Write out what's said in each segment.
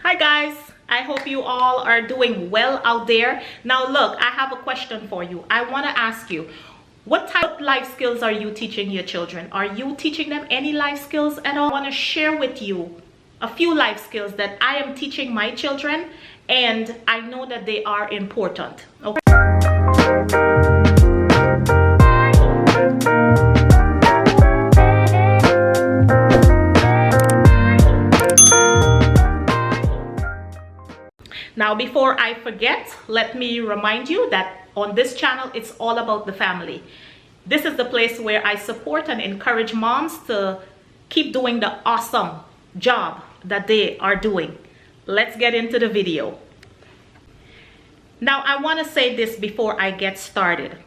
Hi guys, I hope you all are doing well out there. Now look, I have a question for you. I want to ask you, what type of life skills are you teaching your children? Are you teaching them any life skills at all? I want to share with you a few life skills that I am teaching my children, and I know that they are important. Okay. Now, before I forget, let me remind you that on this channel, it's all about the family. This is the place where I support and encourage moms to keep doing the awesome job that they are doing. Let's get into the video. Now, I want to say this before I get started.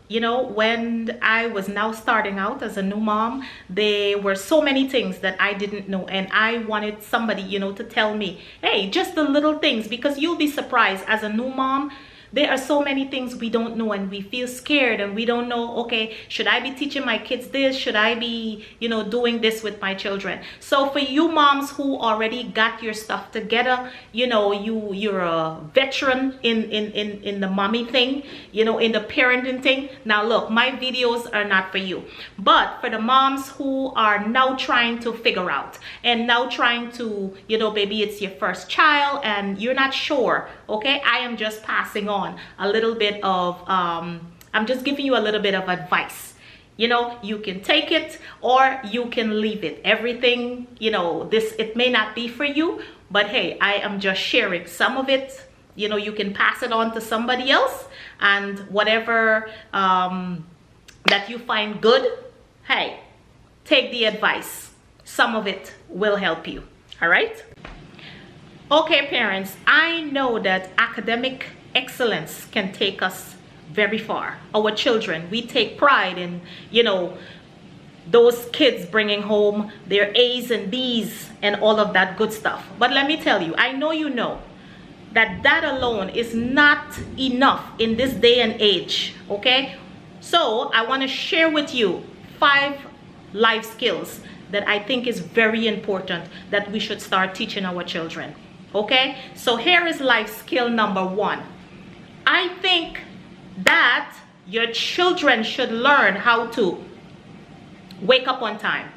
You know, when I was now starting out as a new mom, there were so many things that I didn't know, and I wanted somebody, to tell me, hey, just the little things, because you'll be surprised as a new mom. There are so many things we don't know, and we feel scared, and we don't know, okay, should I be teaching my kids this? Should I be, doing this with my children? So for you moms who already got your stuff together, you're a veteran in the mommy thing, in the parenting thing. Now look, my videos are not for you. But for the moms who are now trying to figure out, and now trying to, maybe it's your first child and you're not sure, okay, I am just passing on a little bit of I'm just giving you a little bit of advice. You can take it or you can leave it. Everything, it may not be for you, but hey, I am just sharing some of it. You can pass it on to somebody else, and whatever that you find good, hey, take the advice. Some of it will help you. All right. Okay, parents, I know that academic excellence can take us very far. Our children, we take pride in, those kids bringing home their A's and B's and all of that good stuff. But let me tell you, I know you know that that alone is not enough in this day and age, okay? So I want to share with you 5 life skills that I think is very important that we should start teaching our children. Okay, so here is life skill number 1. I think that your children should learn how to wake up on time.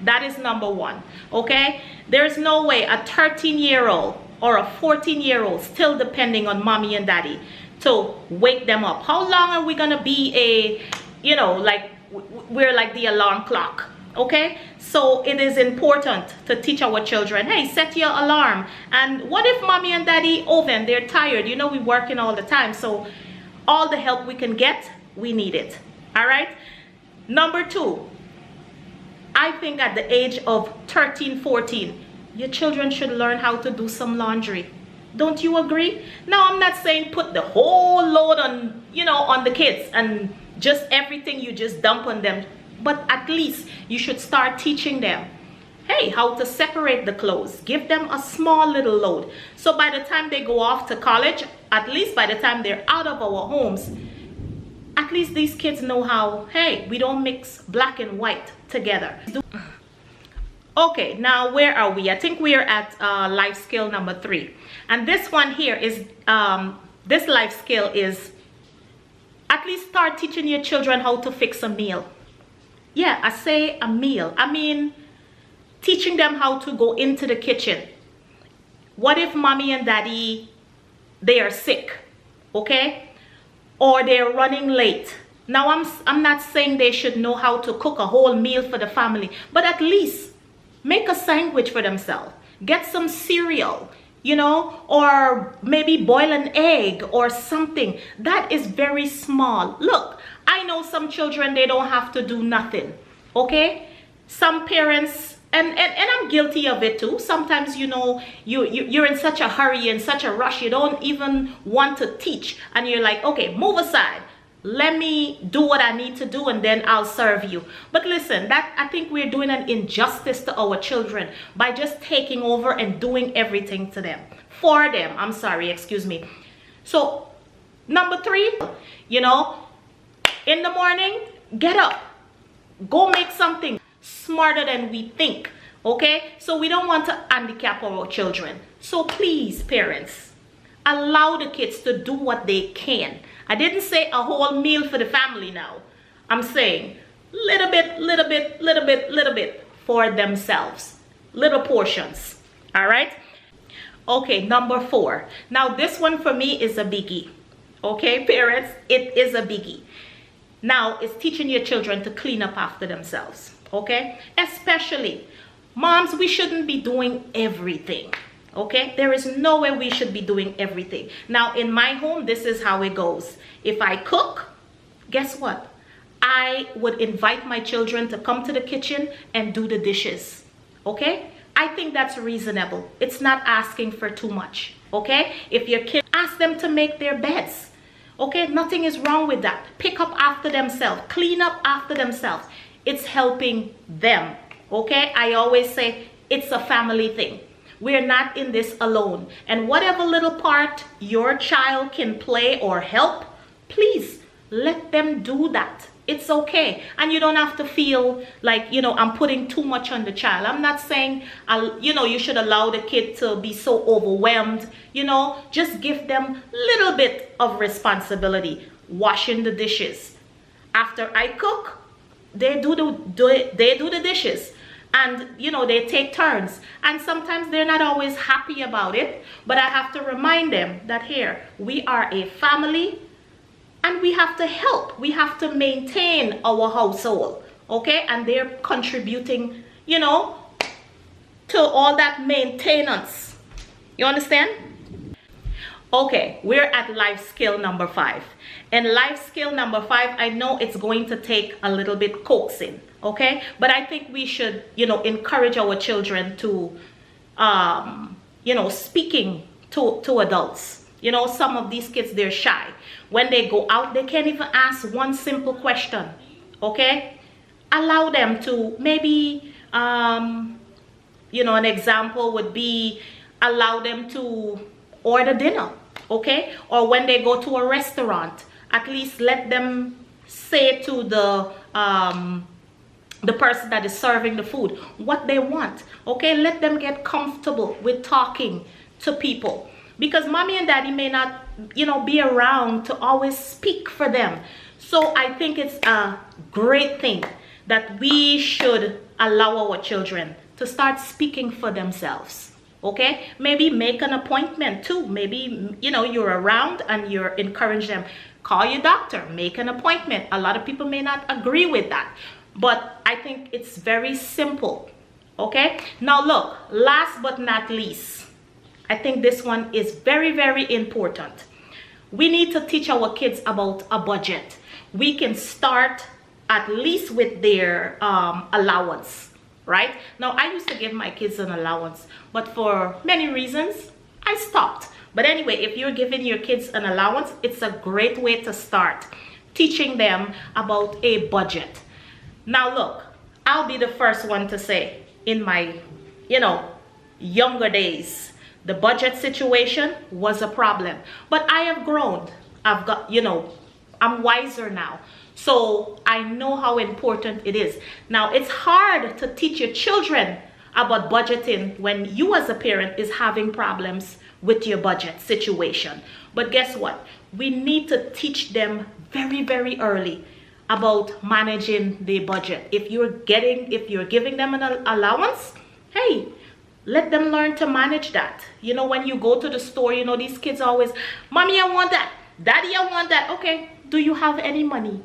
That is number 1. Okay, there's no way a 13-year-old or a 14-year-old still depending on mommy and daddy to wake them up. How long are we gonna be we're like the alarm clock? Okay, so it is important to teach our children, hey, set your alarm. And what if mommy and daddy and they're tired? We're working all the time, so all the help we can get, we need it. All right. Number 2, I think at the age of 13, 14, your children should learn how to do some laundry. Don't you agree? Now, I'm not saying put the whole load on, on the kids and just everything you just dump on them. But at least you should start teaching them, hey, how to separate the clothes. Give them a small little load. So by the time they go off to college, at least by the time they're out of our homes, at least these kids know how, hey, we don't mix black and white together. Okay, now where are we? I think we are at life skill number 3. And this one here is, this life skill is at least start teaching your children how to fix a meal. Yeah, I say a meal. I mean, teaching them how to go into the kitchen. What if mommy and daddy, they are sick, okay? Or they're running late. Now, I'm not saying they should know how to cook a whole meal for the family, but at least make a sandwich for themselves. Get some cereal, or maybe boil an egg or something. That is very small. Look, I know some children, they don't have to do nothing, okay? Some parents, and I'm guilty of it too. Sometimes, you're in such a hurry, in such a rush, you don't even want to teach. And you're like, okay, move aside. Let me do what I need to do, and then I'll serve you. But listen, I think we're doing an injustice to our children by just taking over and doing everything to them. For them, I'm sorry, excuse me. So, number 3, in the morning, get up. Go make something smarter than we think. Okay, so we don't want to handicap our children. So please, parents, allow the kids to do what they can. I didn't say a whole meal for the family now. I'm saying little bit for themselves. Little portions. All right? Okay, number 4. Now this one for me is a biggie. Okay, parents, it is a biggie. Now, it's teaching your children to clean up after themselves. Okay? Especially moms, we shouldn't be doing everything. Okay, there is no way we should be doing everything. Now in my home, this is how it goes. If I cook, guess what? I would invite my children to come to the kitchen and do the dishes. Okay, I think that's reasonable. It's not asking for too much. Okay, if your kid, ask them to make their beds. Okay, nothing is wrong with that. Pick up after themselves, clean up after themselves. It's helping them. Okay, I always say it's a family thing. We're not in this alone. And whatever little part your child can play or help, please let them do that. It's okay. And you don't have to feel like, I'm putting too much on the child. I'm not saying, you should allow the kid to be so overwhelmed. Just give them a little bit of responsibility. Washing the dishes. After I cook, they do the dishes. And, they take turns. And sometimes they're not always happy about it. But I have to remind them that here, we are a family. And we have to help. We have to maintain our household. Okay? And they're contributing, to all that maintenance. You understand? Okay, we're at life skill number 5. And life skill number 5, I know it's going to take a little bit coaxing. Okay, but I think we should, encourage our children to, speaking to adults. Some of these kids, they're shy. When they go out, they can't even ask one simple question. Okay, allow them to maybe, an example would be allow them to order dinner. Okay, or when they go to a restaurant, at least let them say to the person that is serving the food what they want. Okay, let them get comfortable with talking to people, because mommy and daddy may not be around to always speak for them. So I think it's a great thing that we should allow our children to start speaking for themselves. Okay, maybe make an appointment too. Maybe you're around and you're encouraging them. Call your doctor, make an appointment. A lot of people may not agree with that, but I think it's very simple. Okay, now look, last but not least, I think this one is very, very important. We need to teach our kids about a budget. We can start at least with their allowance, right? Now, I used to give my kids an allowance, but for many reasons, I stopped. But anyway, if you're giving your kids an allowance, it's a great way to start teaching them about a budget. Now, look, I'll be the first one to say, in my, younger days, the budget situation was a problem. But I have grown. I've got, I'm wiser now. So I know how important it is. Now, it's hard to teach your children about budgeting when you as a parent is having problems with your budget situation. But guess what? We need to teach them very, very early about managing the budget. If you're giving them an allowance, hey, let them learn to manage that. When you go to the store, these kids always, mommy, I want that. Daddy, I want that. Okay, do you have any money?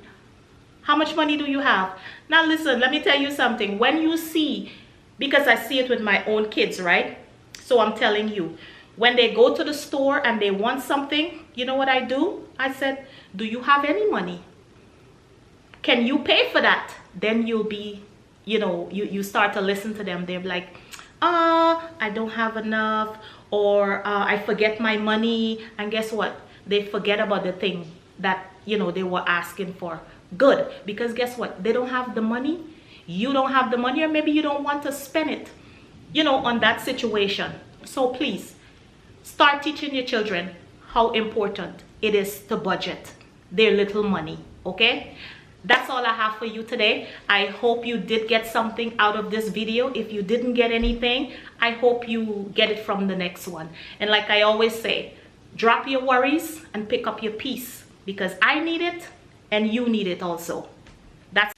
How much money do you have? Now listen, let me tell you something. When you see, because I see it with my own kids, right? So I'm telling you, when they go to the store and they want something, you know what I do? I said, do you have any money? Can you pay for that? Then you'll be, you start to listen to them. They're like, I don't have enough, or I forget my money. And guess what? They forget about the thing that, they were asking for. Good, because guess what? They don't have the money. You don't have the money, or maybe you don't want to spend it, on that situation. So please, start teaching your children how important it is to budget their little money, okay? That's all I have for you today. I hope you did get something out of this video. If you didn't get anything, I hope you get it from the next one. And like I always say, drop your worries and pick up your peace, because I need it and you need it also. That's